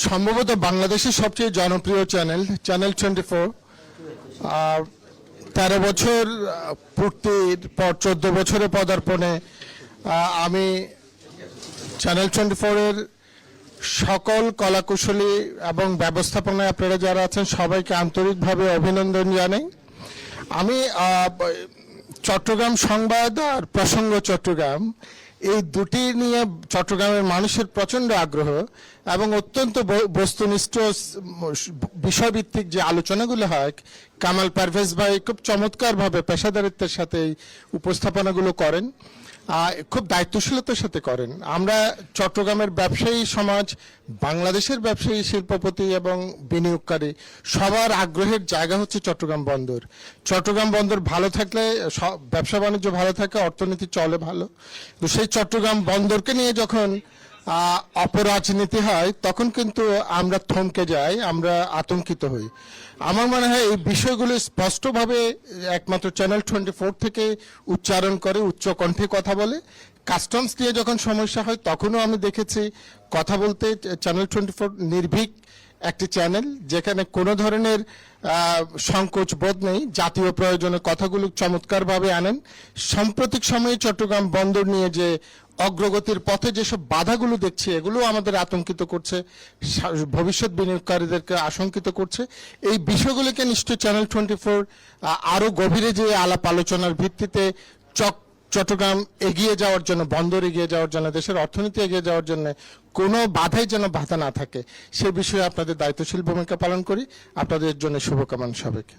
সম্ভবত বাংলাদেশের সবচেয়ে জনপ্রিয় চ্যানেল 24। 13 বছর পূর্তির পর 14 বছরে পদার্পণে আমি চ্যানেল 24 এর সকল কলাকুশলী এবং ব্যবস্থাপনায় আপনারা যারা আছেন সবাইকে আন্তরিকভাবে অভিনন্দন জানাই। আমি চট্টগ্রাম সংবাদ আর প্রসঙ্গ চট্টগ্রাম এই দুটি নিয়ে চট্টগ্রামের মানুষের প্রচন্ড আগ্রহ এবং অত্যন্ত বস্তুনিষ্ঠ বিষয়ভিত্তিক যে আলোচনাগুলো হয়, কামাল পারভেজ ভাই খুব চমৎকারভাবে পেশাদারিত্বের সাথে এই উপস্থাপনাগুলো করেন, খুব দায়িত্বশীলতার সাথে করেন। আমরা চট্টগ্রামের ব্যবসায়ী সমাজ, বাংলাদেশের ব্যবসায়ী শিল্পপতি এবং বিনিয়োগকারী সবার আগ্রহের জায়গা হচ্ছে চট্টগ্রাম বন্দর। চট্টগ্রাম বন্দর ভালো থাকলে ব্যবসা বাণিজ্য ভালো থাকে, অর্থনীতি চলে ভালো। তো সেই চট্টগ্রাম বন্দরকে নিয়ে যখন অপরাজনীতি হয় তখন কিন্তু আমরা থমকে যাই, আমরা আতঙ্কিত হই। আমার মনে হয় এই বিষয়গুলো স্পষ্টভাবে একমাত্র চ্যানেল 24 থেকে উচ্চারণ করে, উচ্চ কণ্ঠে কথা বলে। কাস্টমস নিয়ে যখন সমস্যা হয় তখনও আমি দেখেছি কথা বলতে চ্যানেল 24 নির্ভীক একটি চ্যানেল, যেখানে কোনো ধরনের সংকোচ বোধ নেই, জাতীয় প্রয়োজনের কথাগুলো চমৎকারভাবে আনেন। সাম্প্রতিক সময়ে চট্টগ্রাম বন্দর নিয়ে যে অগ্রগতির পথে যেসব বাধাগুলো দেখছি এগুলো আমাদের আতঙ্কিত করছে, ভবিষ্যৎ বিনিয়োগকারীদেরকে আশঙ্কিত করছে। এই বিষয়গুলিকে নিশ্চয়ই চ্যানেল 24 আরো গভীরে যে আলাপ আলোচনার ভিত্তিতে চট্টগ্রাম এগিয়ে যাওয়ার জন্য, বন্দর এগিয়ে যাওয়ার জন্য, দেশের অর্থনীতি এগিয়ে যাওয়ার জন্য কোনো বাধাই যেন বাধা না থাকে সে বিষয়ে আপনাদের দায়িত্বশীল ভূমিকা পালন করি। আপনাদের জন্য শুভকামনা সবাইকে।